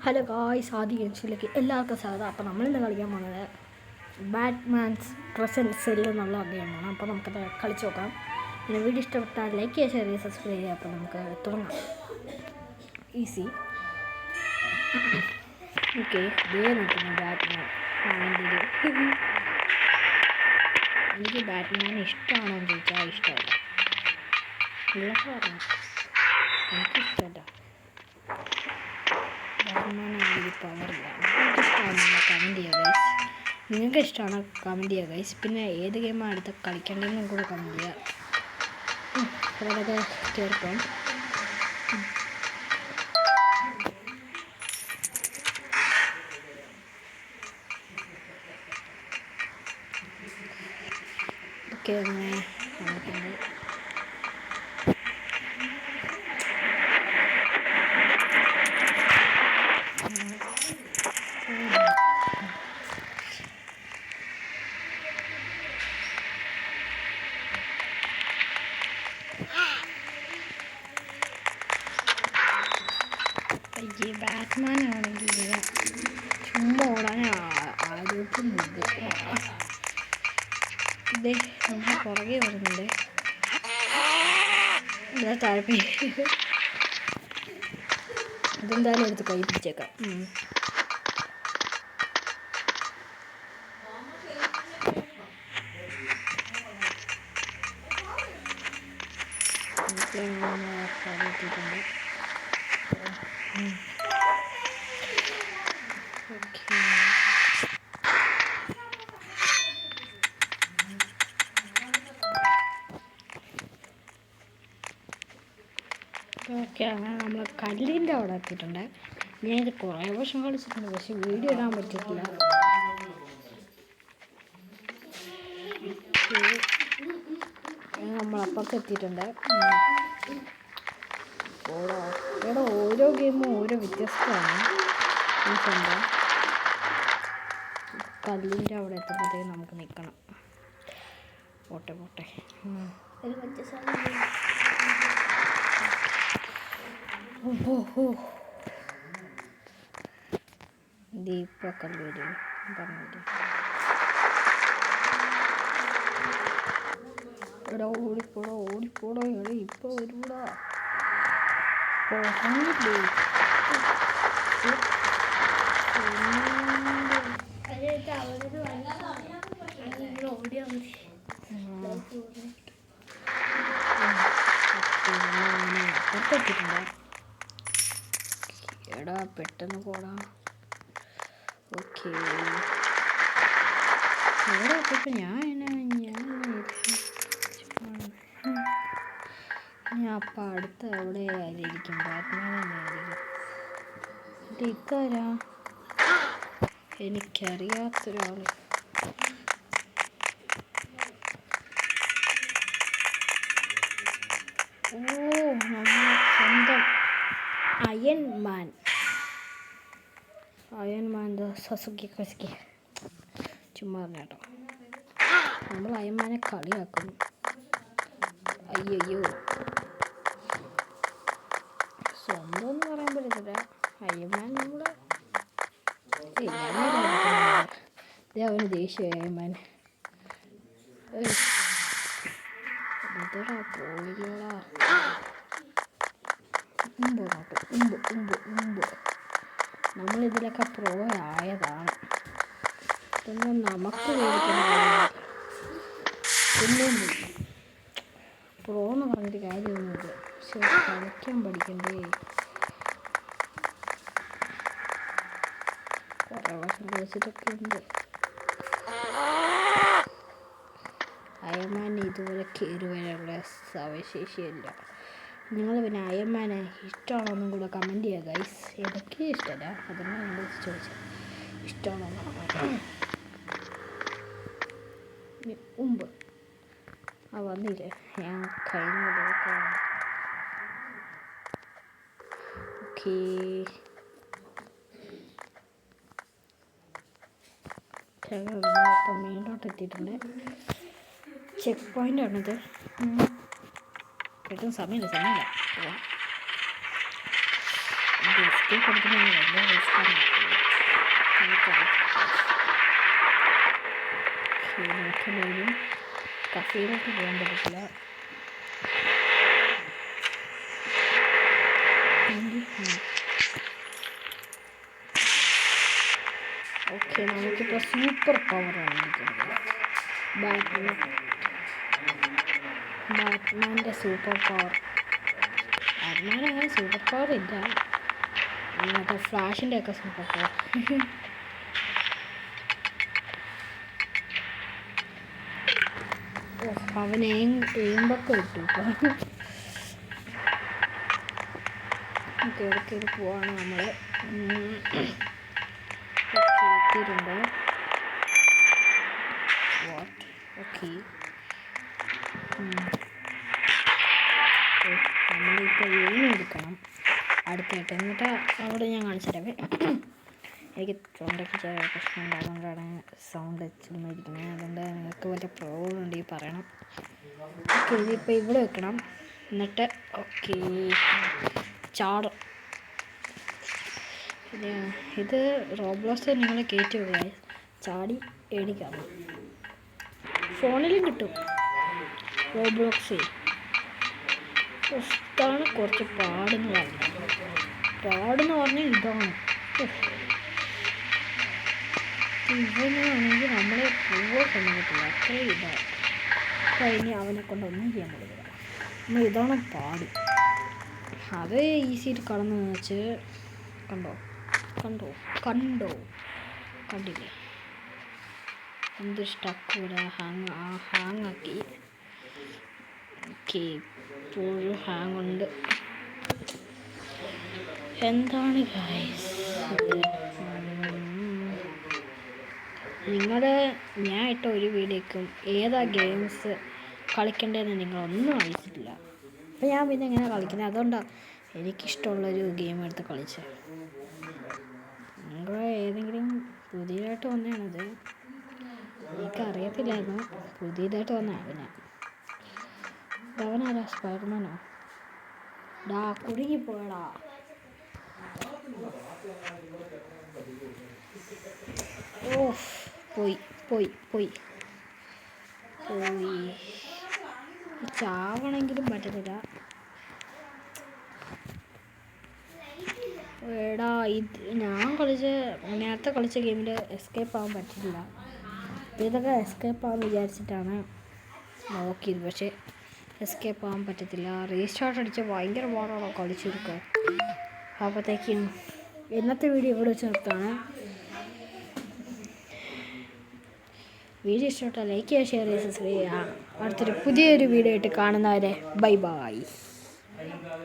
Hello guys, ആദ്യ ഗെയിംസിലേക്ക് എല്ലാവർക്കും സ്വാഗതം. അപ്പോൾ നമ്മളിന്ന് കളിക്കാൻ പോകുന്നത് ബാറ്റ്മാൻസ് പ്രസൻറ്റ് സെൽ എന്നുള്ള ഗെയിമാണ്. അപ്പോൾ നമുക്കത് കളിച്ച് നോക്കാം. പിന്നെ വീഡിയോ ഇഷ്ടപ്പെട്ടാൽ ലൈക്ക് ചെയ്യുക, ഷെയർ ചെയ്യുക, സബ്സ്ക്രൈബ് ചെയ്യുക. അപ്പോൾ നമുക്ക് തുടങ്ങാം. ഈസി. ഓക്കെ, ഇതേ നോക്കുന്നു ബാറ്റ്മാൻ. എനിക്ക് ബാറ്റ്മാൻ ഇഷ്ടമാണോ എന്ന് ചോദിച്ചാൽ ഇഷ്ടമല്ല. ഉള്ളപ്പോൾ പറഞ്ഞു എനിക്കിഷ്ടമല്ല. പവറില്ല. കമൻറ്റ് ചെയ്യുക ഗൈസ്. നിങ്ങൾക്ക് ഇഷ്ടമാണോ കമൻറ്റ് ചെയ്യുക ഗൈസ്. പിന്നെ ഏത് ഗെയിമാണ് അടുത്ത് കളിക്കേണ്ടതെന്നും കൂടെ കമൻറ്റ് ചെയ്യുക. അതൊക്കെ കേൾക്കാം. ഓക്കെ, അങ്ങനെ നമുക്കുണ്ട്. ഈ ബാറ്റ്മാൻ ആണെങ്കിൽ ചുമ്മാ ഓടാൻ ആരോഗ്യമുണ്ട്. ഇതേ നമ്മൾ പുറകെ വരുന്നുണ്ട്. ഇതാ താഴെ ഇതെന്തായാലും എടുത്ത് കൈ പിടിച്ചേക്കാം. എത്തിയിട്ടുണ്ട്. ഓക്കെ, അങ്ങനെ നമ്മൾ കല്ലിൻ്റെ അവിടെ എത്തിയിട്ടുണ്ട്. ഞാനിത് കുറേ വർഷം കളിച്ചിട്ടുണ്ട്, പക്ഷെ വീഡിയോ ഇടാൻ പറ്റിയിട്ടില്ല. നമ്മളപ്പുറത്ത് എത്തിയിട്ടുണ്ട്. ഇവിടെ ഓരോ ഗെയിമും ഓരോ വ്യത്യസ്തമാണ്. ഈ സംഭവം കല്ലിൻ്റെ അവിടെ എത്തുമ്പോഴത്തേക്കും നമുക്ക് നിൽക്കണം. പോട്ടെ ദീപ കല്ല് വരും പറഞ്ഞിട്ട് ഇവിടെ ഓടിപ്പോടോ ഇവിടെ ഇപ്പോൾ വരൂടാ. എടാ പെട്ടെന്ന് പോടാ. ഓക്കെ, ഇവിടെ ഇപ്പം ഞാൻ അപ്പം അടുത്ത എവിടെ ആയിരിക്കും? ബാറ്റ്മാൻ തന്നെയായിരിക്കും. ഇതാരാ? എനിക്കറിയാത്തൊരാൾ. ഓ, നമ്മുടെ സ്വന്തം അയൺമാൻ സസുക്കി ചുമ്മാ കേട്ടോ. നമ്മൾ അയൺമാനെ കളിയാക്കുന്നു. അയ്യോ, സ്വന്തം എന്ന് പറയുമ്പോഴത്തേക്കില്ല അയ്യമാൻ നമ്മുടെ അവന് ദേഷ്യം. അയ്യമാൻ ഇതടാ പോയില്ലോടാ. നമ്മളിതിലൊക്കെ പ്രോ ആയതാണ്. ഇതൊന്നും നമുക്ക് പിന്നെ പ്രോ എന്ന് പറഞ്ഞിട്ട് കാര്യമൊന്നുമില്ല. പക്ഷെ കളിക്കാൻ പഠിക്കണ്ടേ. കുറേ വർഷം കളിച്ചിട്ടൊക്കെ ഉണ്ട്. അയൺമാൻ ഇതുപോലെ കയറി വരാനുള്ള അവശേഷിയില്ല. നിങ്ങൾ പിന്നെ അയൺമാനെ ഇഷ്ടമാണോ എന്നും കൂടെ കമൻറ്റ് ചെയ്യുക ഗൈസ്. എനിക്ക് ഇഷ്ടമല്ല, അതാണ് നിങ്ങൾ ചോദിച്ചത്. ഇഷ്ടമാണോ? വന്നില്ലേ? ഞാൻ കഴിഞ്ഞ ഓക്കെ. ഇപ്പം മെയിനിലോട്ട് എത്തിയിട്ടുണ്ട്. ചെക്ക് പോയിൻ്റ് ആണിത്. പെട്ടെന്ന് സമയമില്ല. എസ്കേപ്പ് കൊടുക്കുന്നത് വലിയ റിസ്ക്കാണ്. നമുക്കെന്തായാലും കഫേയിലോട്ട് പോകാൻ പറ്റത്തില്ല. ഓക്കെ, നമുക്കിപ്പോൾ സൂപ്പർ പവറാണ് ഇരിക്കുന്നത്. ബാറ്റ്മാൻ്റെ സൂപ്പർ പവർ. ബാറ്റ്മാൻ അങ്ങനെ സൂപ്പർ പവർ ഇല്ല, മറ്റേ ഫ്ലാഷിൻ്റെ ഒക്കെ സൂപ്പർ പവർ. അവൻ ഏമ്പൊക്കെ ഇട്ടു ഇപ്പോൾ. കയറി കയറി പോവാണ് നമ്മൾ. എത്തിയിട്ടുണ്ട്. ഓക്കെ, നമ്മളിപ്പോൾ എടുക്കണം അടുത്തായിട്ട്. എന്നിട്ട് അവിടെ ഞാൻ കാണിച്ചു തരാം. എനിക്ക് തൊണ്ടയ്ക്ക് ചെറിയ പ്രശ്നമുണ്ട്, അതുകൊണ്ടാണ് സൗണ്ട് വെച്ചിരിക്കുന്നത്. അതുകൊണ്ട് നിങ്ങൾക്ക് വലിയ പ്രോബ്ലം ഉണ്ടെങ്കിൽ പറയണം. ഓക്കെ, ഇതിപ്പോൾ ഇവിടെ വെക്കണം. എന്നിട്ട് ഓക്കെ ചാടും. ഇത് റോബ്ലോക്സ് നിങ്ങൾ കയറ്റി വിടുക, ചാടി ഏടിക്കാം. ഫോണിലും കിട്ടും റോബ്ലോക്സ്. ഇതാണ് കുറച്ച് പാടെന്ന് പറഞ്ഞാൽ ഇതാണ്. ഇവനാണെങ്കിൽ നമ്മളെ പോവാൻ സമയത്തില്ല, അത്രയും ഇതാണ്. കഴിഞ്ഞ് അവനെ കൊണ്ടൊന്നും ചെയ്യാൻ പറ്റില്ല. നമ്മൾ ഇതാണ് പാട്. അത് ഈസിയായിട്ട് കടന്നു വെച്ച് കണ്ടില്ലേ എന്ത് സ്റ്റക്കൂല ഹാങ്ങാക്കി. ഓക്കെ, ഇപ്പോഴും ഹാങ് ഉണ്ട്. എന്താണ് ഗൈസ് ഞാൻ ഇട്ട ഒരു വീഡിയോക്കും ഏതാ ഗെയിംസ് കളിക്കേണ്ടതെന്ന് നിങ്ങളൊന്നും അറിയിച്ചിട്ടില്ല. അപ്പം ഞാൻ പിന്നെ എങ്ങനെ കളിക്കുന്നത്? അതുകൊണ്ടാണ് എനിക്കിഷ്ടമുള്ളൊരു ഗെയിം എടുത്ത് കളിച്ചത്. നിങ്ങൾ ഏതെങ്കിലും പുതിയതായിട്ട് വന്നതാണത്, എനിക്കറിയത്തില്ലായിരുന്നു. പുതിയതായിട്ട് വന്നതാണ്. പിന്നെ അവനാരാ? സ്പൈഡർമാനോ? കുടുങ്ങിപ്പോയടാ. പോയി ചാവണെങ്കിലും പറ്റത്തില്ല. എടാ, ഞാൻ നേരത്തെ കളിച്ച ഗെയിമിൽ എസ്കേപ്പ് ആവാൻ പറ്റില്ല. ഇതൊക്കെ എസ്കേപ്പ് ആവാൻ വിചാരിച്ചിട്ടാണ് നോക്കിയത്, പക്ഷേ എസ്കേപ്പ് ആവാൻ പറ്റത്തില്ല. റീസ്റ്റാർട്ട് അടിച്ച ഭയങ്കര പാടാണോ കളിച്ചെടുക്കുക. അപ്പോഴത്തേക്കും ഇന്നത്തെ വീഡിയോ ഇവിടെ വെച്ച് നിർത്താണ്. വീഡിയോ ഇഷ്ടപ്പെട്ടാൽ ലൈക്ക് ചെയ്യുക, ഷെയർ ചെയ്യുക, സബ്സ്ക്രൈബ് ചെയ്യുക. അടുത്തൊരു പുതിയൊരു വീഡിയോ ആയിട്ട് കാണുന്നവരെ ബൈ.